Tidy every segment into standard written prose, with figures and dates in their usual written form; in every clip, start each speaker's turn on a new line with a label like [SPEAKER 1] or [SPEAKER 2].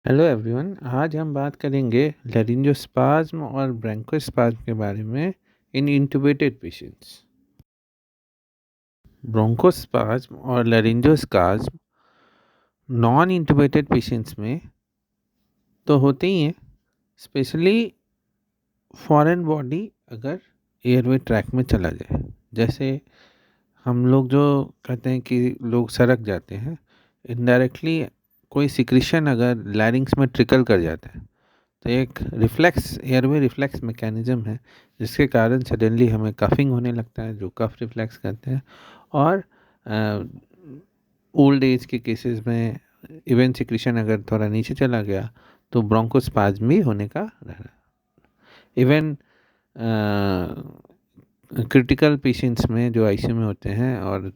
[SPEAKER 1] Hello everyone. आज हम बात करेंगे लैरिंजोस्पाज्म और ब्रोंकोस्पाज्म के बारे में इन इंट्यूबेटेड पेशेंट्स। ब्रोंकोस्पाज्म और लैरिंजोस्पाज्म नॉन इंट्यूबेटेड पेशेंट्स में तो होते ही हैं, स्पेशली फॉरेन बॉडी अगर एयरवे ट्रैक में चला जाए। जैसे हम लोग जो कहते हैं कि लोग सड़क जाते हैं, इनडायरेक्टली कोई सिक्रीशन अगर लैरिंग्स में ट्रिकल कर जाता है तो एक रिफ्लेक्स एयरवे रिफ्लेक्स मैकेनिज्म है जिसके कारण सडनली हमें कफिंग होने लगता है, जो कफ रिफ्लेक्स कहते हैं। और ओल्ड एज के केसेस में इवन सिक्रीशन अगर थोड़ा नीचे चला गया तो ब्रोंकोस्पाज्म भी होने का रहना। इवन क्रिटिकल पेशेंट्स में जो आईसीयू में होते हैं और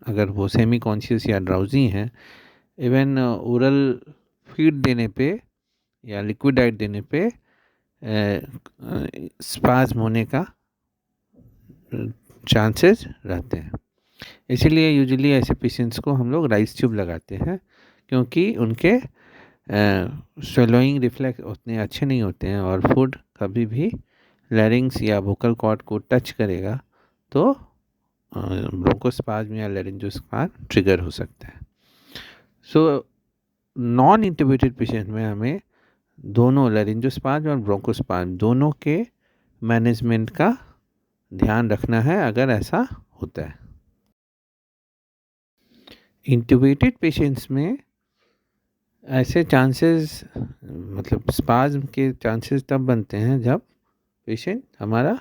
[SPEAKER 1] अगर वो सेमी कॉन्शियस या ड्राउजी हैं, इवन ओरल फीड देने पे या लिक्विड डाइट देने पे स्पाज्म होने का चांसेस रहते हैं। इसीलिए यूजुअली ऐसे पेशेंट्स को हम लोग राइस ट्यूब लगाते हैं, क्योंकि उनके स्वेलोइंग रिफ्लेक्स उतने अच्छे नहीं होते हैं और फूड कभी भी लैरिंग्स या वोकल कॉर्ड को टच करेगा तो ब्रोंकोस्पाज्म या लैरिंजोस्पाज्म ट्रिगर हो सकता है। सो नॉन इंट्यूबेटेड पेशेंट में हमें दोनों लैरिंजोस्पाज्म और ब्रोंकोस्पाज्म दोनों के मैनेजमेंट का ध्यान रखना है अगर ऐसा होता है। इंट्यूबेटेड पेशेंट्स में ऐसे चांसेस मतलब स्पाज्म के चांसेस तब बनते हैं जब पेशेंट हमारा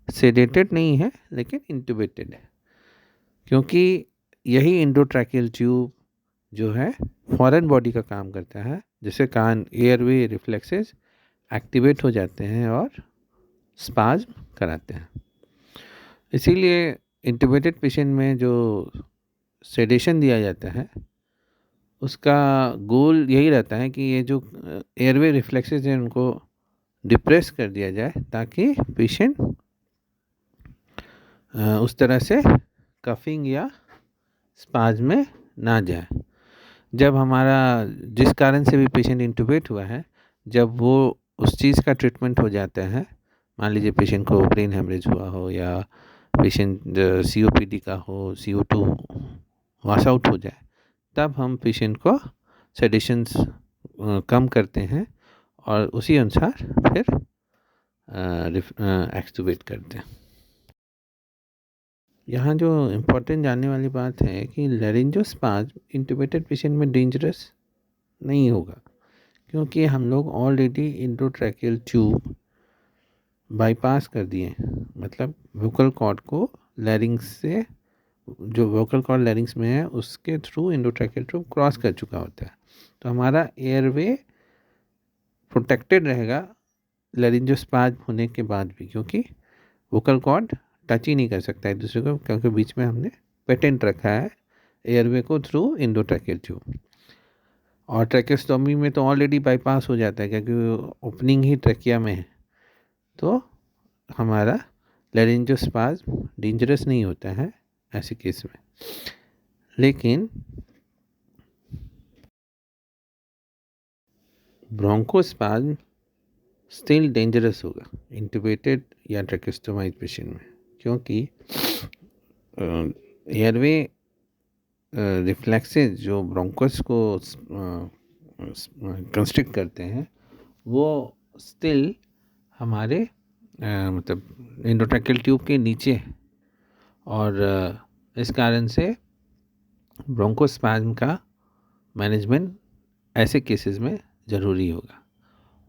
[SPEAKER 1] सेडेटेड नहीं है लेकिन इंट्यूबेटेड है, क्योंकि यही इंडोट्रैकियल ट्यूब जो है फॉरेन बॉडी का काम करता है, जिसके कारण एयरवे रिफ्लेक्सेस एक्टिवेट हो जाते हैं और स्पाज्म कराते हैं। इसीलिए इंट्यूबेटेड पेशेंट में जो सेडेशन दिया जाता है उसका गोल यही रहता है कि ये जो एयरवे रिफ्लेक्सेस हैं उनको डिप्रेस कर दिया जाए ताकि पेशेंट उस तरह से कफिंग या स्पाज्म में ना जाए। जब हमारा जिस कारण से भी पेशेंट इंट्यूबेट हुआ है, जब वो उस चीज़ का ट्रीटमेंट हो जाता है, मान लीजिए पेशेंट को ब्रेन हेमरेज हुआ हो या पेशेंट सीओपीडी का हो, CO2 वाश आउट हो जाए, तब हम पेशेंट को सेडेशंस कम करते हैं और उसी अनुसार फिर एक्सटूबेट करते हैं। यहाँ जो इम्पोर्टेंट जानने वाली बात है कि लैरिंजोस्पाज्म इंट्यूबेटेड पेशेंट में डेंजरस नहीं होगा, क्योंकि हम लोग ऑलरेडी इंडोट्रैकियल ट्यूब बाईपास कर दिए, मतलब वोकल कॉर्ड को लैरिंग्स से, जो वोकल कॉर्ड लैरिंग्स में है उसके थ्रू इंडोट्रैकियल ट्यूब क्रॉस कर चुका होता है, तो हमारा एयरवे प्रोटेक्टेड रहेगा लैरिंजोस्पाज्म होने के बाद भी, क्योंकि वोकल कॉर्ड टच ही नहीं कर सकता एक दूसरे को, क्योंकि बीच में हमने पेटेंट रखा है एयरवे को थ्रू इंडोट्रैकियल ट्यूब। और ट्रैकेस्टोमी में तो ऑलरेडी बाईपास हो जाता है क्योंकि ओपनिंग ही ट्रैकिया में है, तो हमारा लैरिंजोस्पाज्म डेंजरस नहीं होता है ऐसे केस में। लेकिन ब्रोंकोस्पाज्म स्टिल डेंजरस होगा इंट्यूबेटेड या ट्रैकेस्टोमाइज पेशेंट में, क्योंकि एयरवे रिफ्लेक्सेस जो ब्रोंकोस को कंस्ट्रिक्ट करते हैं वो स्टिल हमारे मतलब इंडोट्रैकियल ट्यूब के नीचे है, और इस कारण से ब्रोंकोस्पाज्म का मैनेजमेंट ऐसे केसेस में ज़रूरी होगा।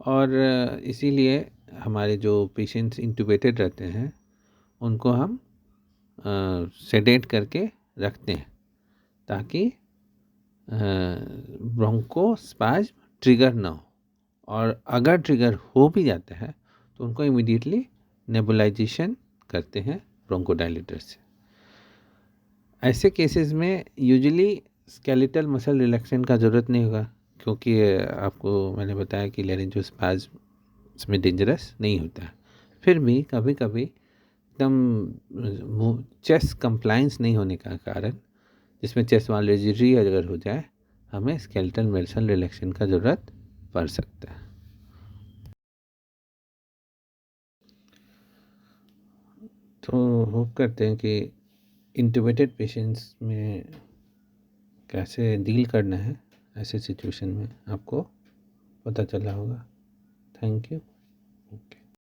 [SPEAKER 1] और इसीलिए हमारे जो पेशेंट्स इंट्यूबेटेड रहते हैं उनको हम सेडेट करके रखते हैं ताकि ब्रोंकोस्पाज्म ट्रिगर ना हो, और अगर ट्रिगर हो भी जाता है तो उनको इमीडिएटली नेबुलाइजेशन करते हैं ब्रोंकोडायलेटर से। ऐसे केसेस में यूजुअली स्केलेटल मसल रिलैक्सेशन का ज़रूरत नहीं होगा, क्योंकि आपको मैंने बताया कि लैरिंजोस्पाज्म इसमें डेंजरस नहीं होता है। फिर भी कभी कभी एकदम चेस्ट कंप्लाइंस नहीं होने का कारण, जिसमें चेस्ट वालेजरी अगर हो जाए, हमें स्केलेटल मसल रिलैक्सेशन का ज़रूरत पड़ सकता है। तो होप करते हैं कि इंट्यूबेटेड पेशेंट्स में कैसे डील करना है ऐसे सिचुएशन में आपको पता चला होगा। Thank you. ओके।